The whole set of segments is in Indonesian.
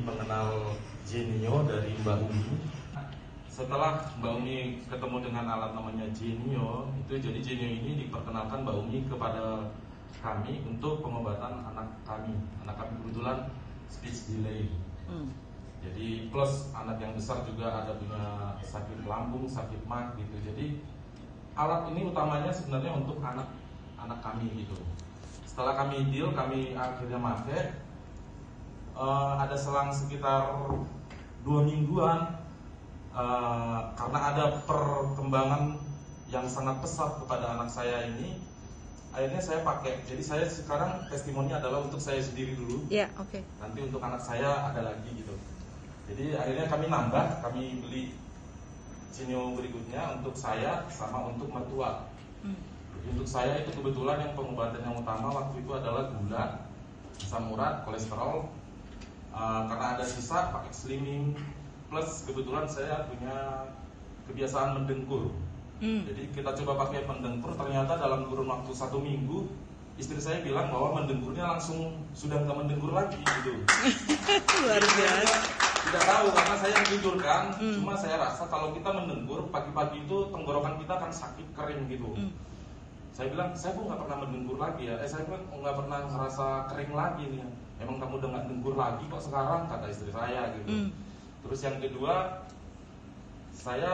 pengenal Genio dari Mbak Umi. Setelah Mbak Umi ketemu dengan alat namanya Genio, itu jadi Genio ini diperkenalkan Mbak Umi kepada kami untuk pengobatan anak kami. Anak kami kebetulan speech delay. Jadi plus anak yang besar juga ada punya sakit lambung, sakit mah gitu. Jadi alat ini utamanya sebenarnya untuk anak kami gitu. Setelah kami deal, kami akhirnya pakai. Ada selang sekitar 2 mingguan karena ada perkembangan yang sangat pesat kepada anak saya ini. Akhirnya saya pakai. Jadi saya sekarang testimoni adalah untuk saya sendiri dulu. Ya, oke. Nanti untuk anak saya ada lagi gitu. Jadi akhirnya kami nambah, kami beli Genio berikutnya untuk saya sama untuk mertua. Untuk saya itu kebetulan yang pengobatan yang utama waktu itu adalah gula, asam urat, kolesterol. Karena ada sisa pakai slimming. Plus kebetulan saya punya kebiasaan mendengkur. Jadi kita coba pakai mendengkur, ternyata dalam kurun waktu 1 minggu istri saya bilang bahwa mendengkurnya langsung sudah nggak mendengkur lagi gitu. Luar biasa. Tidak tahu karena saya tidur kan. Cuma saya rasa kalau kita mendengkur pagi-pagi itu tenggorokan kita akan sakit kering gitu. Saya bilang, saya pun nggak pernah mendengkur lagi ya. Saya pun nggak pernah ngerasa kering lagi nih. Emang kamu udah nggak dengkur lagi kok sekarang, kata istri saya gitu. Terus yang kedua, saya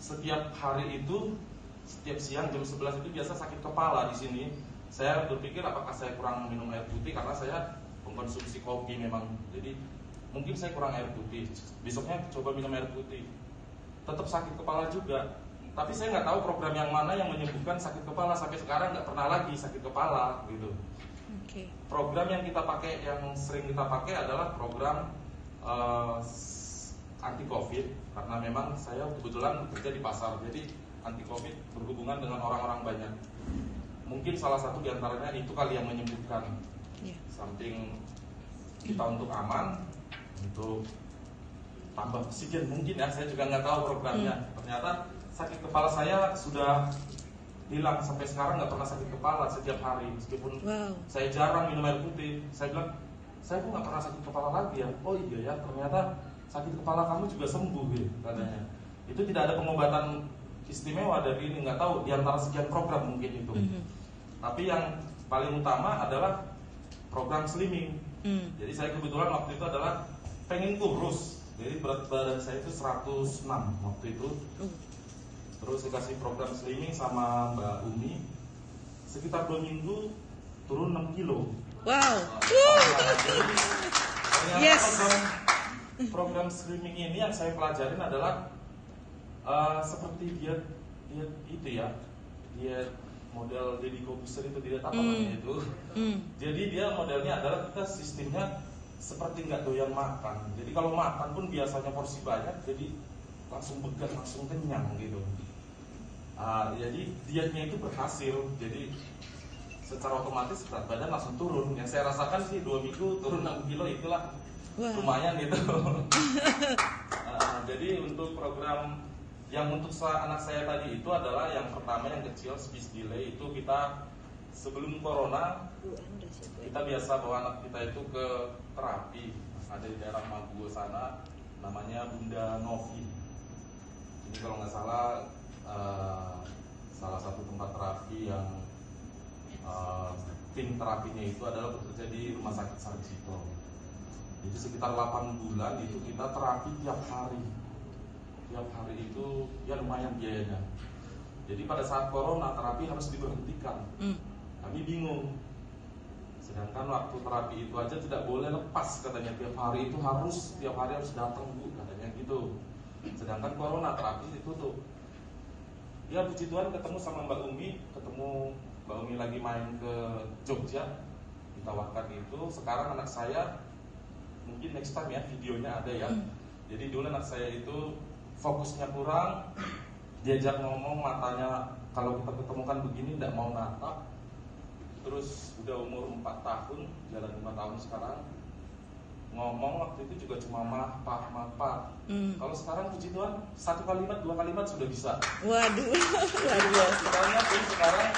setiap hari itu, setiap siang jam 11 itu biasa sakit kepala di sini. Saya berpikir apakah saya kurang minum air putih karena saya mengkonsumsi kopi memang. Jadi mungkin saya kurang air putih. Besoknya coba minum air putih, tetap sakit kepala juga. Tapi saya nggak tahu program yang mana yang menyembuhkan sakit kepala. Sampai sekarang nggak pernah lagi sakit kepala gitu. Program yang kita pakai, yang sering kita pakai adalah program anti COVID. Karena memang saya kebetulan bekerja di pasar, jadi anti COVID berhubungan dengan orang-orang banyak. Mungkin salah satu diantaranya itu kali yang menyembuhkan. Samping kita untuk aman, untuk tambah oksigen mungkin ya, saya juga nggak tahu programnya. Ternyata sakit kepala saya sudah hilang sampai sekarang, nggak pernah sakit kepala setiap hari meskipun saya jarang minum air putih. Saya bilang, saya pun nggak pernah sakit kepala lagi ya. Oh iya ya, ternyata sakit kepala kamu juga sembuh gitu katanya. Itu tidak ada pengobatan istimewa dari ini, nggak tahu di antara sekian program mungkin itu. Tapi yang paling utama adalah program slimming. Jadi saya kebetulan waktu itu adalah pengen kurus. Jadi berat badan saya itu 106 waktu itu. Terus saya kasih program slimming sama Mbak Umi. Sekitar 2 minggu turun 6 kilo. Wow. Ternyata program slimming ini yang saya pelajarin adalah seperti diet itu ya, diet model Deddy Corbuzier itu, diet apa namanya itu. Jadi dia modelnya adalah kita sistemnya seperti nggak doyan makan. Jadi kalau makan pun biasanya porsi banyak, jadi langsung begat, langsung kenyang gitu. Jadi dietnya itu berhasil. Jadi secara otomatis berat badan langsung turun. Yang saya rasakan sih 2 minggu turun 6 kilo itulah lumayan gitu. Jadi untuk program yang untuk anak saya tadi itu adalah yang pertama yang kecil, speech delay. Itu kita sebelum corona kita biasa bawa anak kita itu ke terapi. Ada di daerah Maguwo sana, namanya Bunda Novi. Ini kalau nggak salah salah satu tempat terapi yang tim terapinya itu adalah bekerja di Rumah Sakit Sarjito. Jadi sekitar 8 bulan itu kita terapi tiap hari. Tiap hari itu ya lumayan biayanya. Jadi pada saat corona terapi harus diberhentikan. Kami bingung. Sedangkan waktu terapi itu aja tidak boleh lepas katanya, tiap hari harus datang Bu katanya gitu. Sedangkan corona terapi ditutup. Ya puji Tuhan ketemu sama Mbak Umi, Mbak Umi lagi main ke Jogja, ditawarkan itu. Sekarang anak saya, mungkin next time ya videonya ada ya. Jadi dulu anak saya itu fokusnya kurang, diajak ngomong matanya kalau kita ketemukan begini tidak mau natap. Terus udah umur 4 tahun, jalan 5 tahun sekarang, ngomong waktu itu juga cuma mapa. Kalau sekarang puji Tuhan 1 kalimat 2 kalimat sudah bisa. Waduh, luar biasa. Sekarang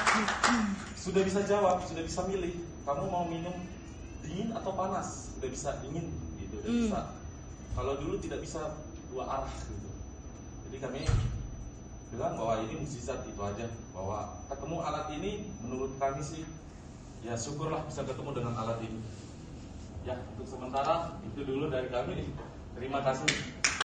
sudah bisa jawab, sudah bisa milih. Kamu mau minum dingin atau panas? Sudah bisa dingin gitu. Dan bisa, kalau dulu tidak bisa dua arah gitu. Jadi kami bilang bahwa ini mukjizat itu aja, bahwa ketemu alat ini menurut kami sih ya syukurlah bisa ketemu dengan alat ini. Ya untuk sementara itu dulu dari kami. Terima kasih.